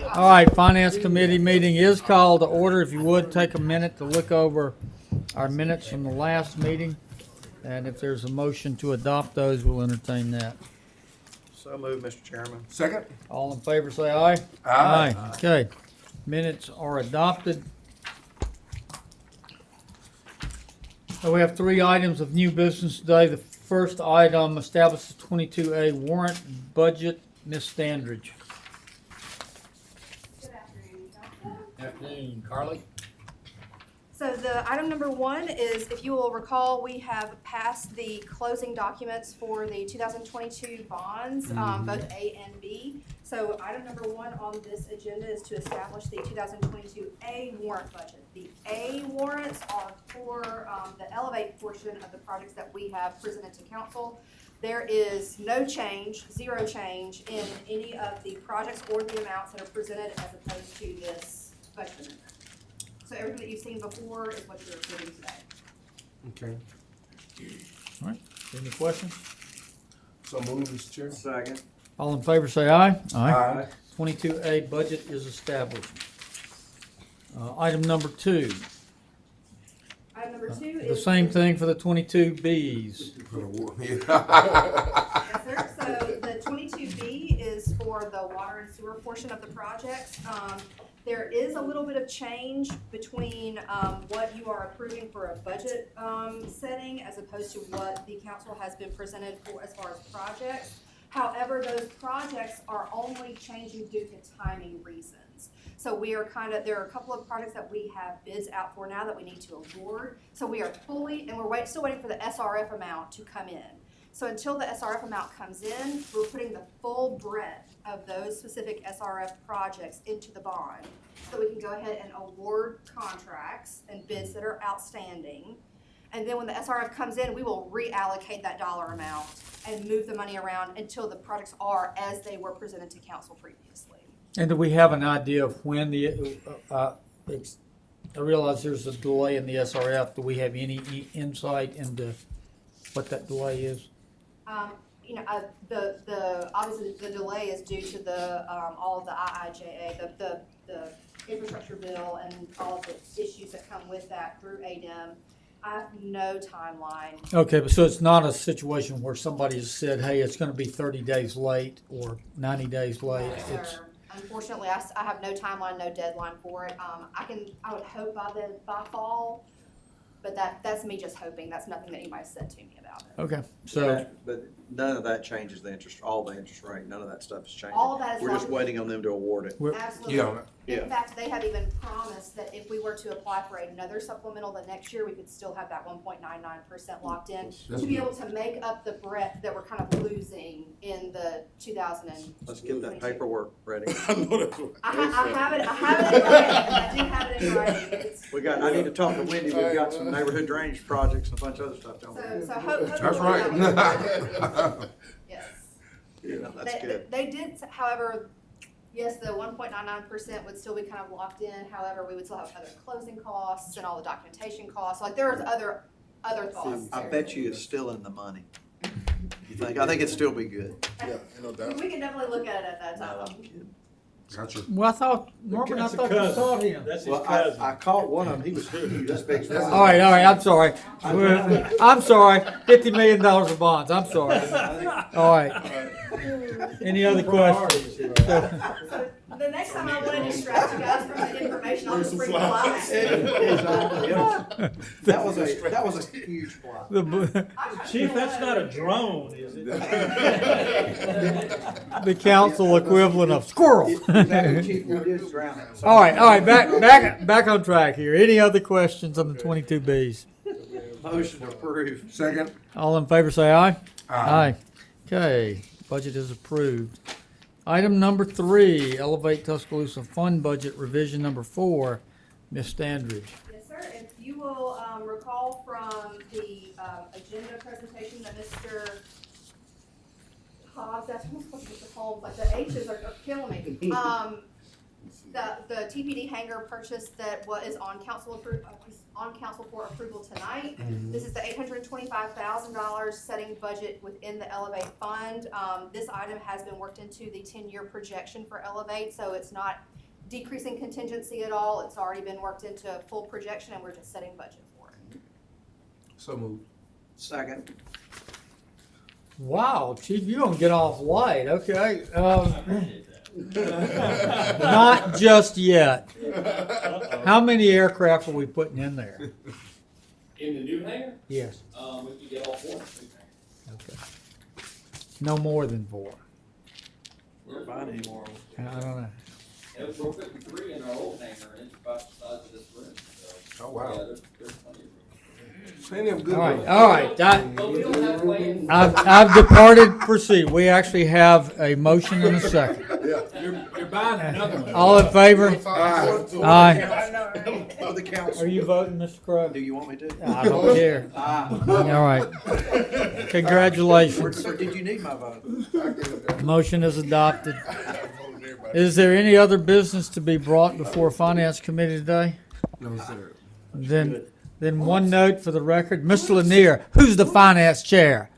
All right, Finance Committee meeting is called to order. If you would, take a minute to look over our minutes from the last meeting. And if there's a motion to adopt those, we'll entertain that. So moved, Mr. Chairman. Second? All in favor, say aye. Aye. Okay, minutes are adopted. So we have 3 items of new business today. The first item establishes 22A warrant budget. Ms. Standridge. Good afternoon, Council. Afternoon, Carly. So the item number 1 is, if you will recall, we have passed the closing documents for the 2022 bonds, both A and B. So item number 1 on this agenda is to establish the 2022 A warrant budget. The A warrants are for the Elevate portion of the projects that we have presented to council. There is no change, 0 change in any of the projects or the amounts that are presented as opposed to this budget amendment. So everything that you've seen before is what you're approving today. Okay. All right, any questions? So move, Mr. Chair. Second. All in favor, say aye. Aye. 22A budget is established. Item number 2, Item number 2 the is. same thing for the 22Bs. Yes, sir. So the 22B is for the water and sewer portion of the projects. There is a little bit of change between what you are approving for a budget setting as opposed to what the council has been presented for as far as projects. However, those projects are only changing due to timing reasons. So we are there are a couple of projects that we have bids out for now that we need to award. So we are and we're still waiting for the SRF amount to come in. So until the SRF amount comes in, we're putting the full breadth of those specific SRF projects into the bond so we can go ahead and award contracts and bids that are outstanding. And then when the SRF comes in, we will reallocate that dollar amount and move the money around until the projects are as they were presented to council previously. And do we have an idea of when I realize there's a delay in the SRF. Do we have any insight into what that delay is? Obviously the delay is due to all of the IIJA, the infrastructure bill and all of the issues that come with that through ADEM. I have no timeline. Okay, but so it's not a situation where somebody has said, hey, it's gonna be 30 days late or 90 days late. No, sir. Unfortunately, I have no timeline, no deadline for it. I would hope by fall, but that's me just hoping. That's nothing that anybody's said to me about it. Okay, so, But none of that changes the interest, all the interest rate, none of that stuff is changing. All of that is We're just not- waiting on them to award it. Absolutely. Yeah. In fact, they have even promised that if we were to apply for another supplemental the next year, we could still have that 1.99% locked in to be able to make up the breadth that we're kind of losing in the 2000. Let's get that paperwork ready. I have it in writing. I do have it in writing. I need to talk to Wendy, we've got some neighborhood drainage projects and a bunch of other stuff, don't we? So hopefully. That's right. Yes. Yeah, that's good. They did, however, yes, the 1.99% would still be kind of locked in. However, we would still have other closing costs and all the documentation costs. Like there's other thoughts. I bet you it's still in the money. You think? I think it'd still be good. Yeah, no doubt. We can definitely look at it at that No, I'm time. kidding. Gotcha. well, I thought, Norman, I thought you saw him. That's his Well, cousin. I caught one of them, he was huge, that's big. All right, I'm sorry. I'm sorry, $50 million of bonds, I'm sorry. All right. Any other questions? So the next time I want to distract you guys from the information, I'll just bring the flash. That was a huge fly. Chief, that's not a drone, is it? The council equivalent of squirrel. Chief, we did drown it. All right, back on track here. Any other questions on the 22Bs? Motion approved. Second? All in favor, say aye. Aye. Okay, budget is approved. Item number 3, Elevate Tuscaloosa Fund Budget Revision number 4, Ms. Standridge. Yes, sir. If you will recall from the agenda presentation that Mr. Hobbs, that's almost what Mr. Holmes, like the H's are killing me. the TPD hangar purchase that is on council for approval tonight. This is the $825,000 setting budget within the Elevate fund. This item has been worked into the 10-year projection for Elevate, so it's not decreasing contingency at all. It's already been worked into full projection, and we're just setting budget for it. So moved. Second. Wow, Chief, you don't get off light, okay? Not just yet. How many aircraft are we putting in there? In the new hangar, Yes, we can get all four. okay. No more than 4. We're Fine anymore. I don't know. We're putting 3 in our old hangar, and it's about the size of this room, so. Oh, wow. Yeah, there's plenty of room. Plenty of good. All right, ones. all right. But we don't have land. I've departed, proceed. We actually have a motion and a second. You're buying another one. All in favor? Aye. For the Are council. you voting, Mr. Crowe? Do you want me to? I don't care. All right. Congratulations. Or did you need my vote? Motion is adopted. Is there any other business to be brought before Finance Committee today? No, sir. Then one note for the record, Mr. Lanier, who's the finance chair?